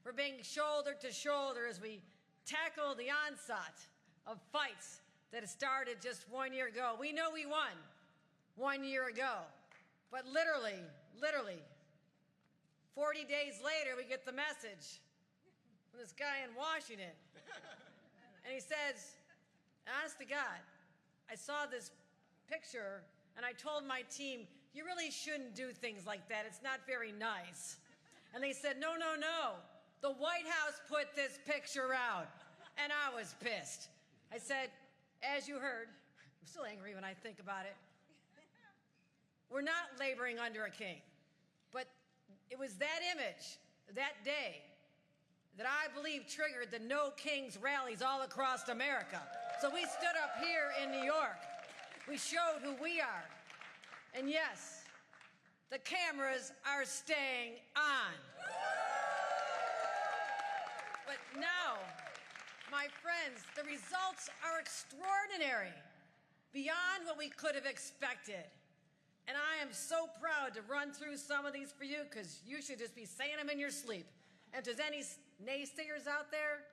for being shoulder to shoulder as we tackle the onslaught of fights that started just 1 year ago. We know we won 1 year ago, but literally, 40 days later, we get the message from this guy in Washington. And he says, honest to God, I saw this picture and I told my team, you really shouldn't do things like that. It's not very nice. And they said, no, no, no. The White House put this picture out. And I was pissed. I said, as you heard, I'm still angry when I think about it. We're not laboring under a king. But it was that image, that day, that I believe triggered the No Kings rallies all across America. So we stood up here in New York. We showed who we are. And yes, the cameras are staying on. But now, my friends, the results are extraordinary, beyond what we could have expected. And I am so proud to run through some of these for you, because you should just be saying them in your sleep. And if there's any naysayers out there,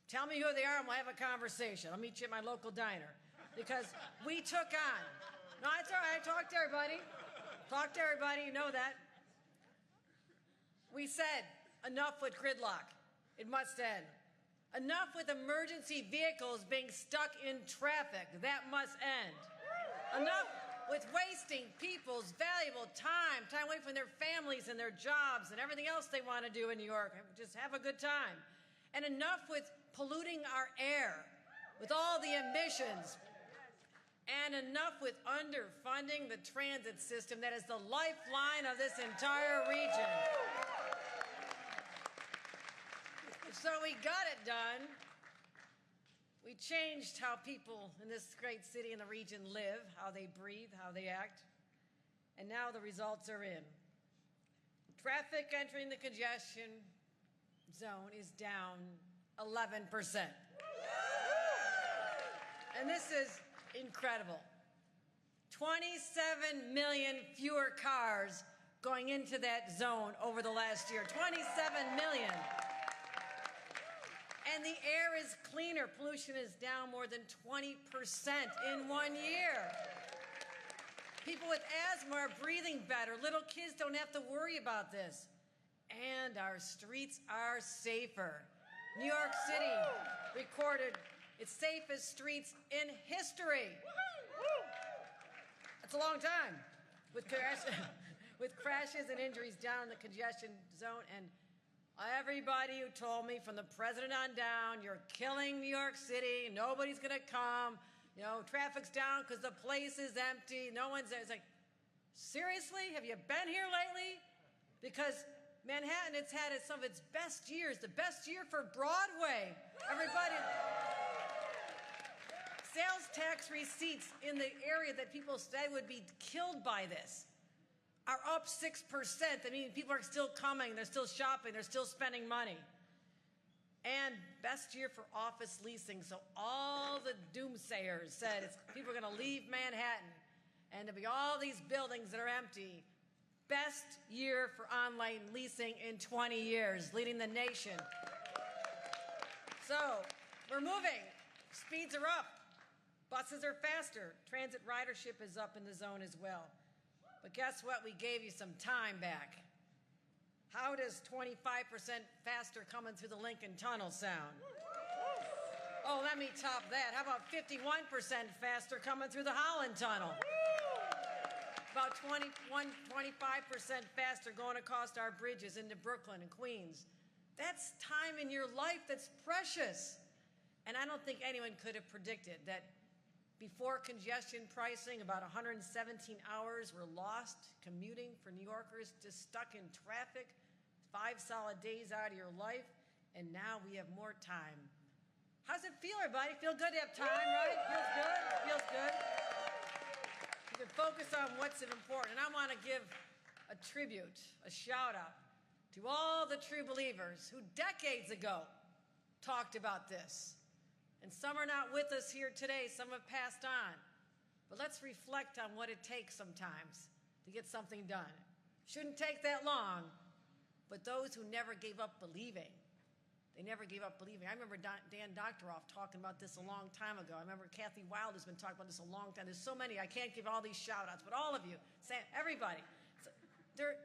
tell me who they are and we'll have a conversation. I'll meet you at my local diner. Because we took on, no, it's all right, I talked to everybody. Talk to everybody, you know that. We said, enough with gridlock. It must end. Enough with emergency vehicles being stuck in traffic. That must end. Enough with wasting people's valuable time away from their families and their jobs and everything else they want to do in New York. Just have a good time. And enough with polluting our air with all the emissions. And enough with underfunding the transit system that is the lifeline of this entire region. So we got it done. We changed how people in this great city and the region live, how they breathe, how they act. And now the results are in. Traffic entering the congestion zone is down 11%. And this is incredible. 27 million fewer cars going into that zone over the last year. 27 million. And the air is cleaner. Pollution is down more than 20% in 1 year. People with asthma are breathing better. Little kids don't have to worry about this. And our streets are safer. New York City recorded its safest streets in history. That's a long time. With crashes and injuries down in the congestion zone. And everybody who told me from the president on down, you're killing New York City, nobody's going to come, you know, traffic's down because the place is empty, no one's there. It's like, seriously? Have you been here lately? Because Manhattan, it's had some of its best years, the best year for Broadway. Everybody, sales tax receipts in the area that people said would be killed by this are up 6%. I mean, people are still coming, they're still shopping, they're still spending money. And best year for office leasing. So all the doomsayers said people are going to leave Manhattan and there'll be all these buildings that are empty. Best year for online leasing in 20 years, leading the nation. So we're moving. Speeds are up. Buses are faster. Transit ridership is up in the zone as well. But guess what? We gave you some time back. How does 25% faster coming through the Lincoln Tunnel sound? Oh, let me top that. How about 51% faster coming through the Holland Tunnel? About 25% faster going across our bridges into Brooklyn and Queens. That's time in your life that's precious. And I don't think anyone could have predicted that before congestion pricing, about 117 hours were lost commuting for New Yorkers, just stuck in traffic, 5 solid days out of your life, and now we have more time. How's it feel, everybody? Feel good to have time, right? Feels good? Feels good? You can focus on what's important. And I want to give a tribute, a shout out to all the true believers who decades ago talked about this. And some are not with us here today, some have passed on. But let's reflect on what it takes sometimes to get something done. Shouldn't take that long, but those who never gave up believing. They never gave up believing. I remember Dan Doctoroff talking about this a long time ago. I remember Kathy Wild has been talking about this a long time. There's so many. I can't give all these shout-outs, but all of you, Sam, everybody. So there are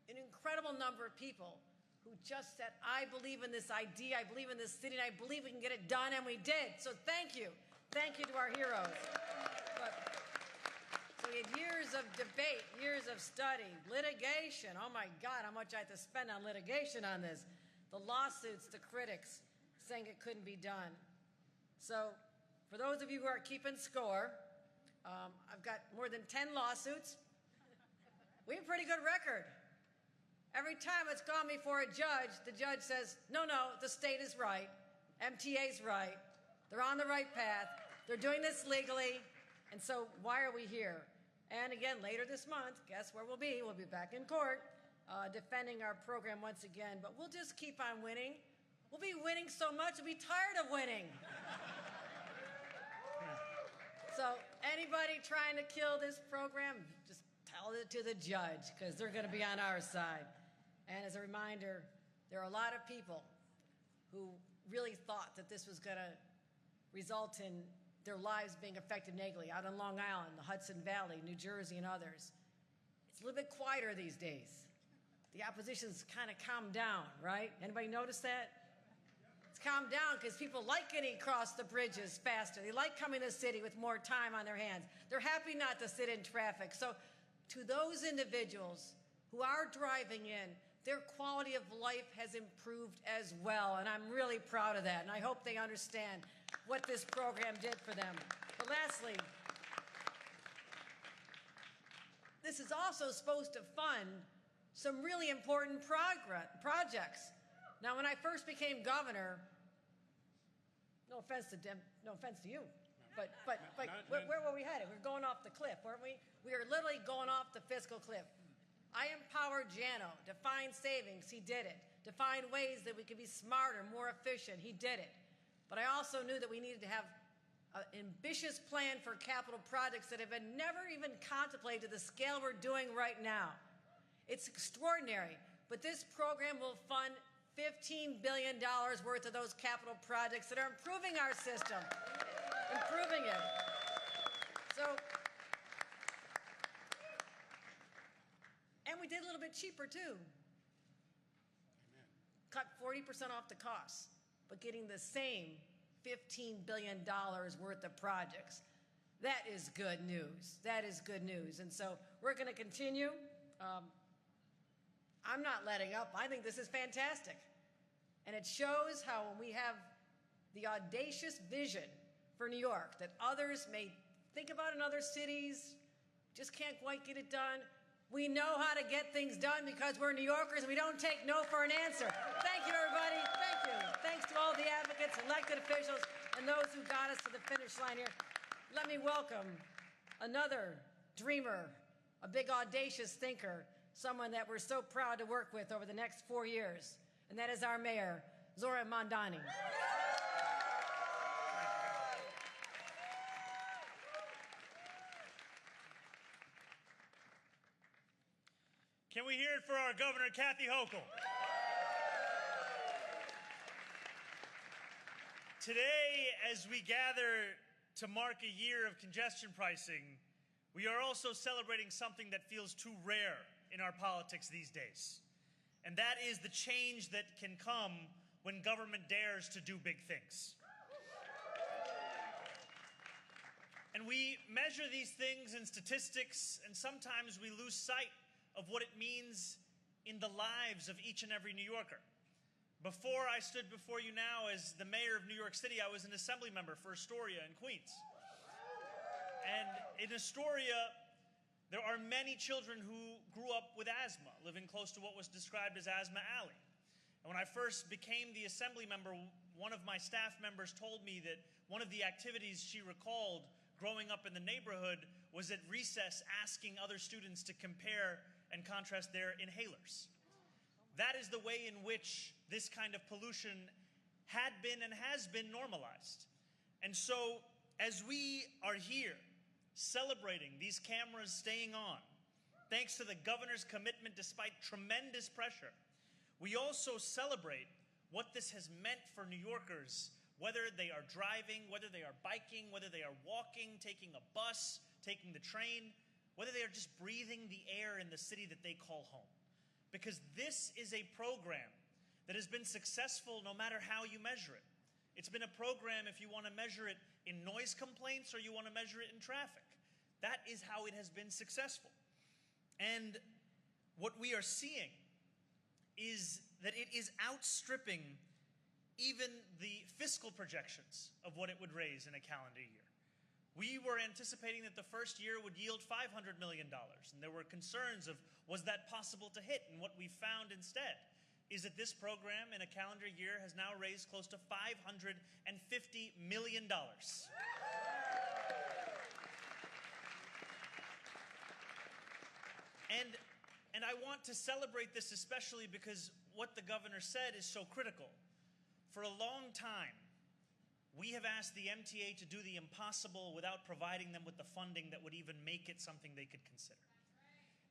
an incredible number of people who just said, I believe in this idea, I believe in this city, and I believe we can get it done, and we did. So thank you. Thank you to our heroes. So we had years of debate, years of study, litigation. Oh my God, how much I had to spend on litigation on this. The lawsuits, the critics saying it couldn't be done. So for those of you who are keeping score, I've got more than 10 lawsuits. We have a pretty good record. Every time it's gone before a judge, the judge says, no, the state is right, MTA's right, they're on the right path, they're doing this legally, and so why are we here? And again, later this month, guess where we'll be? We'll be back in court defending our program once again, but we'll just keep on winning. We'll be winning so much, we'll be tired of winning. So anybody trying to kill this program, just tell it to the judge, because they're going to be on our side. And as a reminder, there are a lot of people who really thought that this was going to result in their lives being affected negatively out on Long Island, the Hudson Valley, New Jersey, and others. It's a little bit quieter these days. The opposition's kind of calmed down, right? Anybody notice that? It's calmed down because people like getting across the bridges faster. They like coming to the city with more time on their hands. They're happy not to sit in traffic. So to those individuals who are driving in, their quality of life has improved as well, and I'm really proud of that, and I hope they understand what this program did for them. But lastly, this is also supposed to fund some really important projects. Now, when I first became governor, no offense to you, but where were we headed? We were going off the cliff, weren't we? We were literally going off the fiscal cliff. I empowered Jano to find savings. He did it. To find ways that we could be smarter, more efficient. He did it. But I also knew that we needed to have an ambitious plan for capital projects that have been never even contemplated to the scale we're doing right now. It's extraordinary. But this program will fund $15 billion worth of those capital projects that are improving our system, improving it. So, and we did a little bit cheaper too. Amen. Cut 40% off the costs, but getting the same $15 billion worth of projects. That is good news. That is good news. And so we're going to continue. I'm not letting up. I think this is fantastic. And it shows how when we have the audacious vision for New York that others may think about in other cities, just can't quite get it done. We know how to get things done because we're New Yorkers and we don't take no for an answer. Thank you, everybody. Thank you. Thanks to all the advocates, elected officials, and those who got us to the finish line here. Let me welcome another dreamer, a big audacious thinker, someone that we're so proud to work with over the next 4 years, and that is our mayor, Zohran Mamdani. Can we hear it for our Governor, Kathy Hochul? Today, as we gather to mark a year of congestion pricing, we are also celebrating something that feels too rare in our politics these days. And that is the change that can come when government dares to do big things. And we measure these things in statistics, and sometimes we lose sight of what it means in the lives of each and every New Yorker. Before I stood before you now as the mayor of New York City, I was an assembly member for Astoria in Queens. And in Astoria, there are many children who grew up with asthma, living close to what was described as Asthma Alley. And when I first became the assembly member, one of my staff members told me that one of the activities she recalled growing up in the neighborhood was at recess asking other students to compare and contrast their inhalers. That is the way in which this kind of pollution had been and has been normalized. And so, as we are here celebrating these cameras staying on, thanks to the governor's commitment despite tremendous pressure, we also celebrate what this has meant for New Yorkers, whether they are driving, whether they are biking, whether they are walking, taking a bus, taking the train, whether they are just breathing the air in the city that they call home. Because this is a program that has been successful no matter how you measure it. It's been a program if you want to measure it in noise complaints or you want to measure it in traffic. That is how it has been successful. And what we are seeing is that it is outstripping even the fiscal projections of what it would raise in a calendar year. We were anticipating that the first year would yield $500 million, and there were concerns of, was that possible to hit? And what we found instead is that this program in a calendar year has now raised close to $550 million. And I want to celebrate this especially because what the governor said is so critical. For a long time, we have asked the MTA to do the impossible without providing them with the funding that would even make it something they could consider.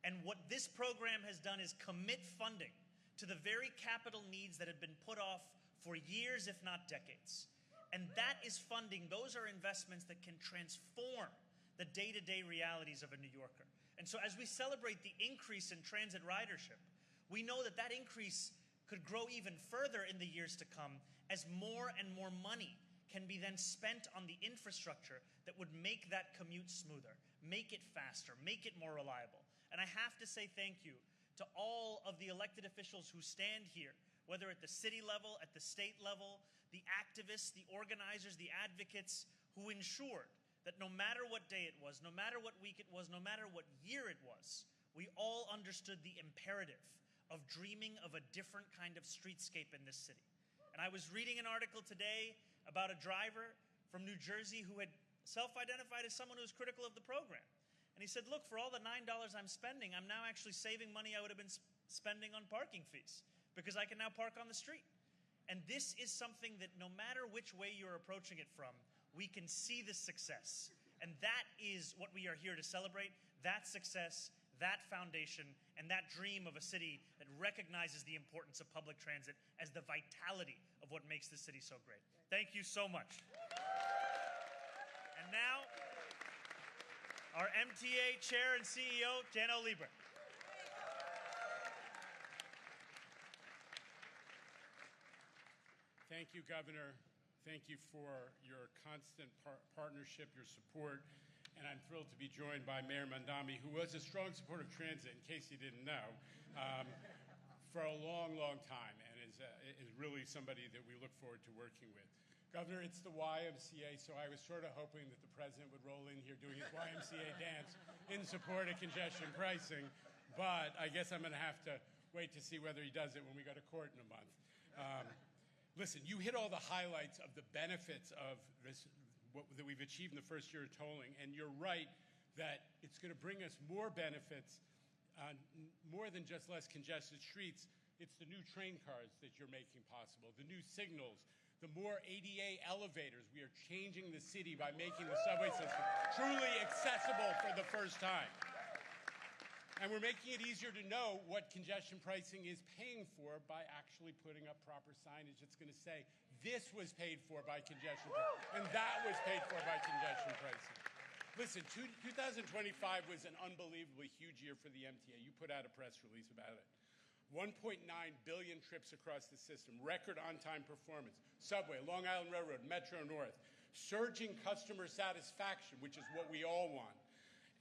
And what this program has done is commit funding to the very capital needs that have been put off for years, if not decades. And that is funding, those are investments that can transform the day-to-day realities of a New Yorker. And so as we celebrate the increase in transit ridership, we know that that increase could grow even further in the years to come as more and more money can be then spent on the infrastructure that would make that commute smoother, make it faster, make it more reliable. And I have to say thank you to all of the elected officials who stand here, whether at the city level, at the state level, the activists, the organizers, the advocates, who ensured that no matter what day it was, no matter what week it was, no matter what year it was, we all understood the imperative of dreaming of a different kind of streetscape in this city. And I was reading an article today about a driver from New Jersey who had self-identified as someone who was critical of the program. And he said, look, for all the $9 I'm spending, I'm now actually saving money I would have been spending on parking fees because I can now park on the street. And this is something that no matter which way you're approaching it from, we can see the success. And that is what we are here to celebrate, that success, that foundation, and that dream of a city that recognizes the importance of public transit as the vitality of what makes the city so great. Thank you so much. And now, our MTA Chair and CEO, Dano Lieber. Thank you, Governor. Thank you for your constant partnership, your support. And I'm thrilled to be joined by Mayor Mamdani, who was a strong supporter of transit, in case you didn't know, for a long, long time, and is really somebody that we look forward to working with. Governor, it's the YMCA, so I was sort of hoping that the president would roll in here doing his YMCA dance in support of congestion pricing, but I guess I'm going to have to wait to see whether he does it when we go to court in a month. Listen, you hit all the highlights of the benefits of this, that we've achieved in the first year of tolling, and you're right that it's going to bring us more benefits, more than just less congested streets. It's the new train cars that you're making possible, the new signals, the more ADA elevators. We are changing the city by making the subway system truly accessible for the first time. And we're making it easier to know what congestion pricing is paying for by actually putting up proper signage that's going to say, this was paid for by congestion pricing, and that was paid for by congestion pricing. Listen, 2025 was an unbelievably huge year for the MTA. You put out a press release about it. 1.9 billion trips across the system, record on-time performance, subway, Long Island Railroad, Metro North, surging customer satisfaction, which is what we all want.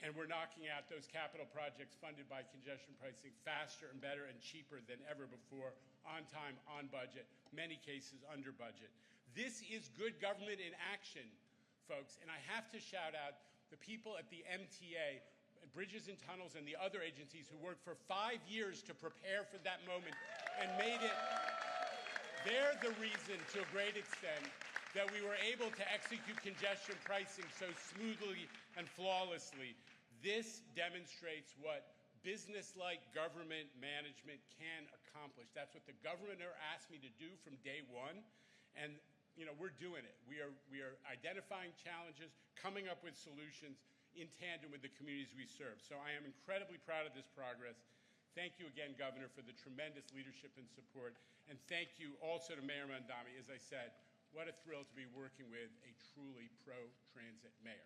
And we're knocking out those capital projects funded by congestion pricing faster and better and cheaper than ever before, on time, on budget, many cases under budget. This is good government in action, folks. And I have to shout out the people at the MTA, Bridges and Tunnels, and the other agencies who worked for 5 years to prepare for that moment and made it. They're the reason, to a great extent, that we were able to execute congestion pricing so smoothly and flawlessly. This demonstrates what business-like government management can accomplish. That's what the governor asked me to do from day one, and we're doing it. We are identifying challenges, coming up with solutions in tandem with the communities we serve. So I am incredibly proud of this progress. Thank you again, Governor, for the tremendous leadership and support. And thank you also to Mayor Mamdani. As I said, what a thrill to be working with a truly pro-transit mayor.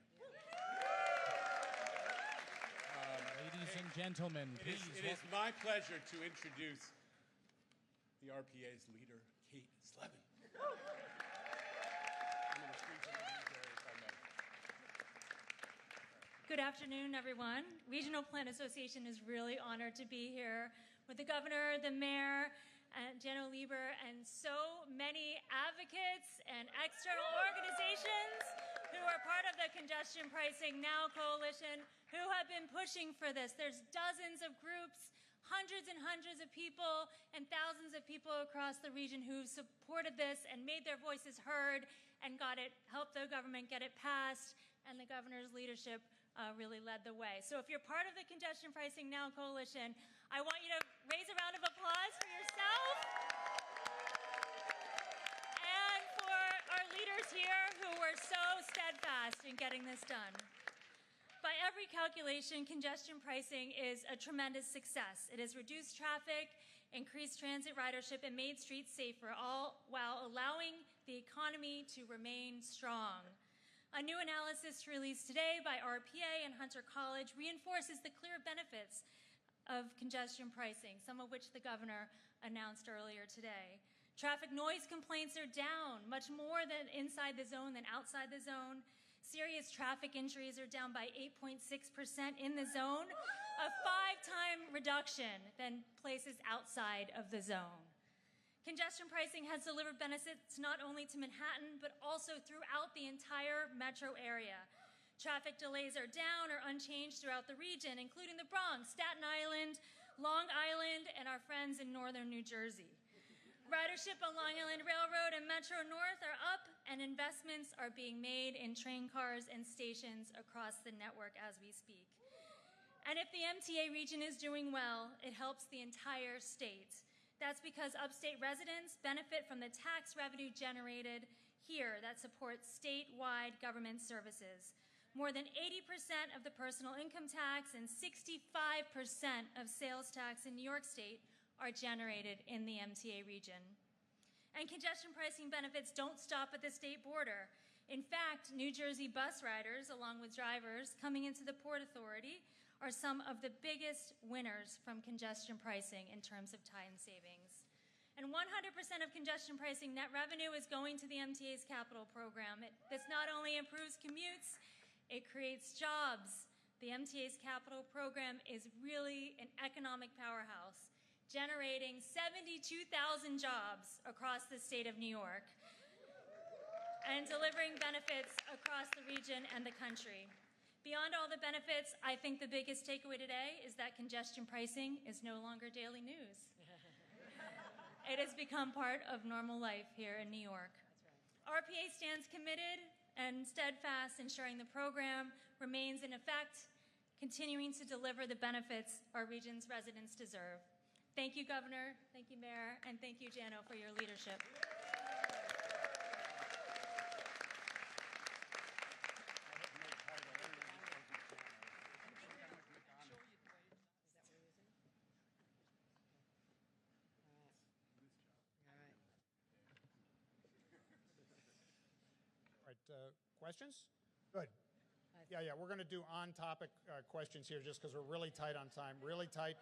Ladies and gentlemen, please. It is my pleasure to introduce the RPA's leader, Kate Slevin. Good afternoon, everyone. Regional Plan Association is really honored to be here with the governor, the mayor, and Jano Lieber, and so many advocates and external organizations who are part of the Congestion Pricing Now Coalition who have been pushing for this. There's dozens of groups, hundreds and hundreds of people, and thousands of people across the region who've supported this and made their voices heard and helped the government get it passed, and the governor's leadership really led the way. So if you're part of the Congestion Pricing Now Coalition, I want you to raise a round of applause for yourself and for our leaders here who were so steadfast in getting this done. By every calculation, congestion pricing is a tremendous success. It has reduced traffic, increased transit ridership, and made streets safer, all while allowing the economy to remain strong. A new analysis released today by RPA and Hunter College reinforces the clear benefits of congestion pricing, some of which the governor announced earlier today. Traffic noise complaints are down, much more than inside the zone than outside the zone. Serious traffic injuries are down by 8.6% in the zone, a 5-time reduction than places outside of the zone. Congestion pricing has delivered benefits not only to Manhattan, but also throughout the entire metro area. Traffic delays are down or unchanged throughout the region, including the Bronx, Staten Island, Long Island, and our friends in northern New Jersey. Ridership on Long Island Railroad and Metro North are up, and investments are being made in train cars and stations across the network as we speak. And if the MTA region is doing well, it helps the entire state. That's because upstate residents benefit from the tax revenue generated here that supports statewide government services. More than 80% of the personal income tax and 65% of sales tax in New York State are generated in the MTA region. And congestion pricing benefits don't stop at the state border. In fact, New Jersey bus riders, along with drivers coming into the Port Authority, are some of the biggest winners from congestion pricing in terms of time savings. And 100% of congestion pricing net revenue is going to the MTA's capital program. This not only improves commutes, it creates jobs. The MTA's capital program is really an economic powerhouse, generating 72,000 jobs across the state of New York and delivering benefits across the region and the country. Beyond all the benefits, I think the biggest takeaway today is that congestion pricing is no longer daily news. It has become part of normal life here in New York. Right. RPA stands committed and steadfast, ensuring the program remains in effect, continuing to deliver the benefits our region's residents deserve. Thank you, Governor, thank you, Mayor, and thank you, Jano, for your leadership. Questions? Good. Yeah, we're going to do on-topic questions here just because we're really tight on time, really tight.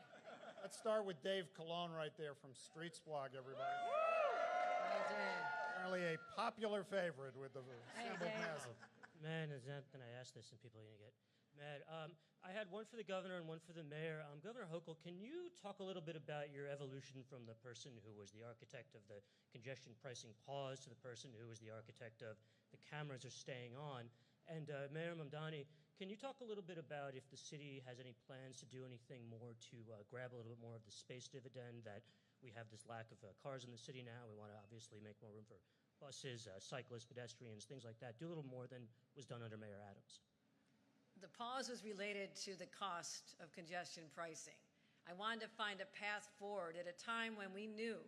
Let's start with Dave Colon right there from Streets Blog, everybody. Hey, Dave. Apparently a popular favorite with the assembled masses. Man, and I asked this and people are going to get mad. I had one for the governor and one for the mayor. Governor Hochul, can you talk a little bit about your evolution from the person who was the architect of the congestion pricing pause to the person who was the architect of the cameras are staying on? And Mayor Mamdani, can you talk a little bit about if the city has any plans to do anything more to grab a little bit more of the space dividend that we have this lack of cars in the city now? We want to obviously make more room for buses, cyclists, pedestrians, things like that. Do a little more than was done under Mayor Adams. The pause was related to the cost of congestion pricing. I wanted to find a path forward at a time when we knew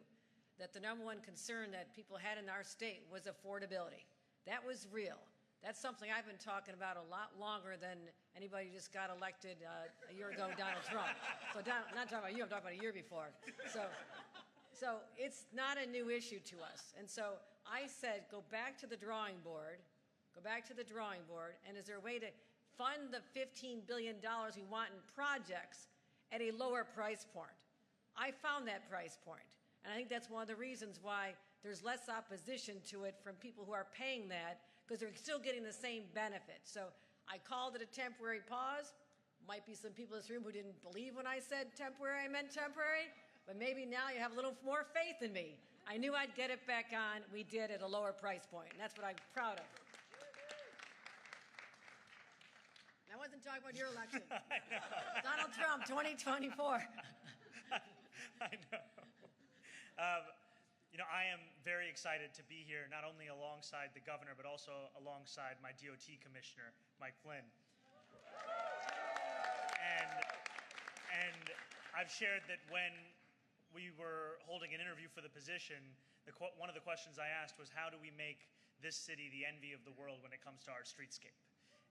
that the number one concern that people had in our state was affordability. That was real. That's something I've been talking about a lot longer than anybody who just got elected a year ago, Donald Trump. So not talking about you, I'm talking about a year before. So it's not a new issue to us. And so I said, go back to the drawing board, and is there a way to fund the $15 billion we want in projects at a lower price point? I found that price point, and I think that's one of the reasons why there's less opposition to it from people who are paying that, because they're still getting the same benefit. So I called it a temporary pause. Might be some people in this room who didn't believe when I said temporary, I meant temporary, but maybe now you have a little more faith in me. I knew I'd get it back on. We did at a lower price point, and that's what I'm proud of. I wasn't talking about your election. Donald Trump, 2024. I know. I am very excited to be here, not only alongside the governor, but also alongside my DOT commissioner, Mike Flynn. And I've shared that when we were holding an interview for the position, one of the questions I asked was, how do we make this city the envy of the world when it comes to our streetscape?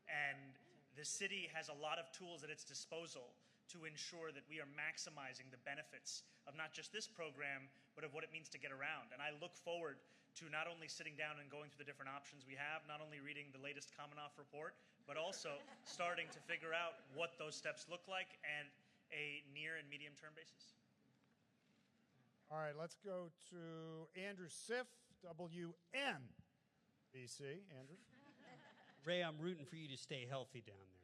And the city has a lot of tools at its disposal to ensure that we are maximizing the benefits of not just this program, but of what it means to get around. And I look forward to not only sitting down and going through the different options we have, not only reading the latest Commonwealth report, but also starting to figure out what those steps look like and a near and medium term basis. All right, let's go to Andrew Siff, WNBC. Andrew. Ray, I'm rooting for you to stay healthy down there.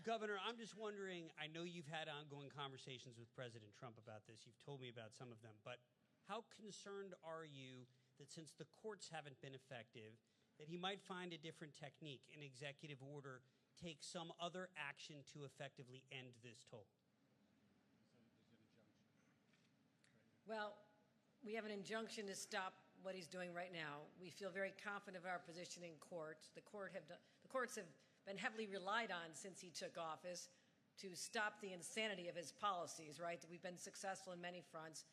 Governor, I'm just wondering, I know you've had ongoing conversations with President Trump about this. You've told me about some of them. But how concerned are you that since the courts haven't been effective, that he might find a different technique, an executive order, take some other action to effectively end this toll? Well, we have an injunction to stop what he's doing right now. We feel very confident of our position in court. The courts have been heavily relied on since he took office to stop the insanity of his policies, right? We've been successful in many fronts.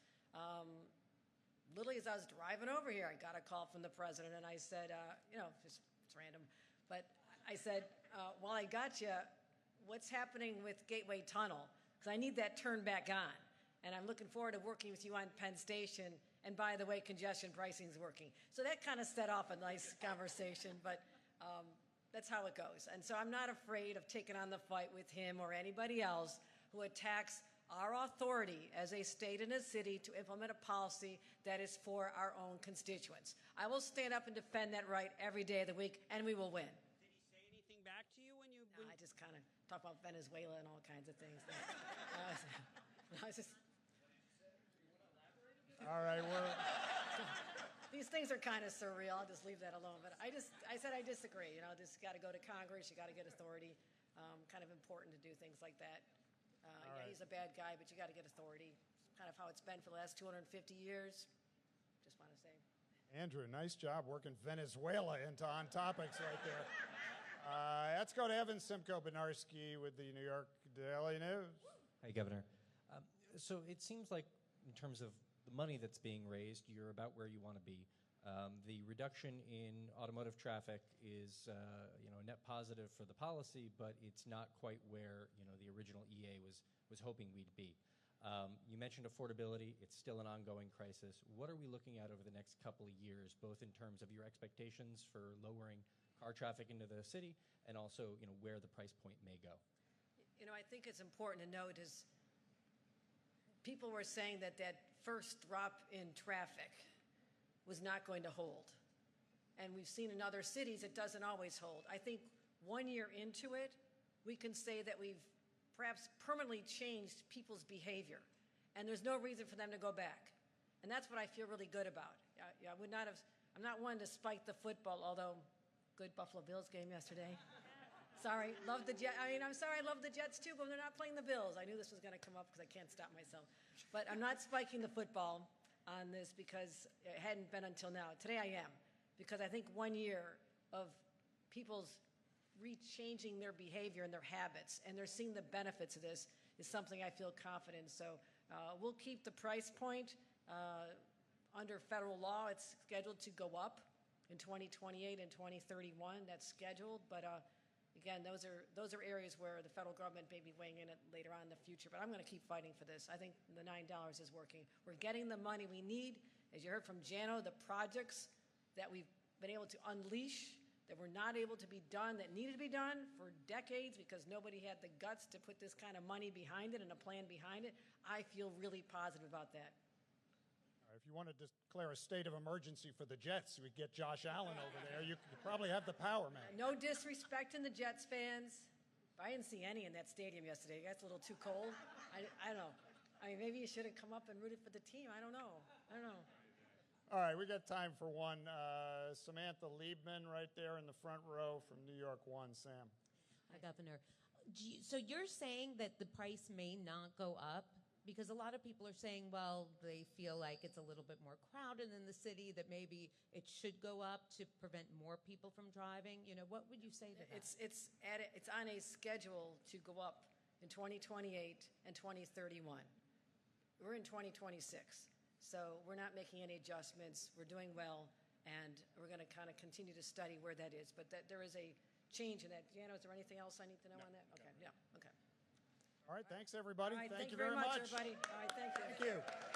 Literally, as I was driving over here, I got a call from the president, and I said, it's random, but I said, while I got you, what's happening with Gateway Tunnel? Because I need that turned back on. And I'm looking forward to working with you on Penn Station. And by the way, congestion pricing is working. So that kind of set off a nice conversation, but that's how it goes. And so I'm not afraid of taking on the fight with him or anybody else who attacks our authority as a state and a city to implement a policy that is for our own constituents. I will stand up and defend that right every day of the week, and we will win. Did he say anything back to you when you... No, I just kind of talk about Venezuela and all kinds of things. All right, These things are kind of surreal. I'll just leave that alone. But I said I disagree. This got to go to Congress. You got to get authority. Kind of important to do things like that. right. He's a bad guy, but you got to get authority. It's kind of how it's been for the last 250 years. Just want to say. Andrew, nice job working Venezuela into On Topics right there. Let's go to Evan Simko-Benarski with the New York Daily News. Hi, Governor. So it seems like in terms of the money that's being raised, you're about where you want to be. The reduction in automotive traffic is a net positive for the policy, but it's not quite where the original EA was hoping we'd be. You mentioned affordability. It's still an ongoing crisis. What are we looking at over the next couple of years, both in terms of your expectations for lowering car traffic into the city and also where the price point may go? I think it's important to note is people were saying that first drop in traffic was not going to hold. And we've seen in other cities it doesn't always hold. I think 1 year into it, we can say that we've perhaps permanently changed people's behavior. And there's no reason for them to go back. And that's what I feel really good about. I'm not one to spike the football, although good Buffalo Bills game yesterday. Sorry, love the Jets. I'm sorry, I love the Jets too, but they're not playing the Bills. I knew this was going to come up because I can't stop myself. But I'm not spiking the football on this because it hadn't been until now. Today I am, because I think 1 year of people's changing their behavior and their habits, and they're seeing the benefits of this, is something I feel confident in. So we'll keep the price point under federal law. It's scheduled to go up in 2028 and 2031. That's scheduled, but again, those are areas where the federal government may be weighing in later on in the future. But I'm going to keep fighting for this. I think the $9 is working. We're getting the money we need. As you heard from Jano, the projects that we've been able to unleash that were not able to be done, that needed to be done for decades because nobody had the guts to put this kind of money behind it and a plan behind it. I feel really positive about that. If you want to declare a state of emergency for the Jets, we get Josh Allen over there. You probably have the power, man. No disrespect in the Jets fans, but I didn't see any in that stadium yesterday. That's a little too cold. I don't know. I mean, maybe you should have come up and rooted for the team. I don't know. All right, we got time for one. Samantha Liebman right there in the front row from New York 1. Sam. Hi, Governor. So you're saying that the price may not go up? Because a lot of people are saying, well, they feel like it's a little bit more crowded in the city, that maybe it should go up to prevent more people from driving. You know, what would you say to that? It's on a schedule to go up in 2028 and 2031. We're in 2026, so we're not making any adjustments. We're doing well, and we're going to kind of continue to study where that is. But there is a change in that. Jano, is there anything else I need to know on that? Okay, yeah, okay. All right, thanks, everybody. All right, thank you very very much. Everybody. All right, thank you. Thank you.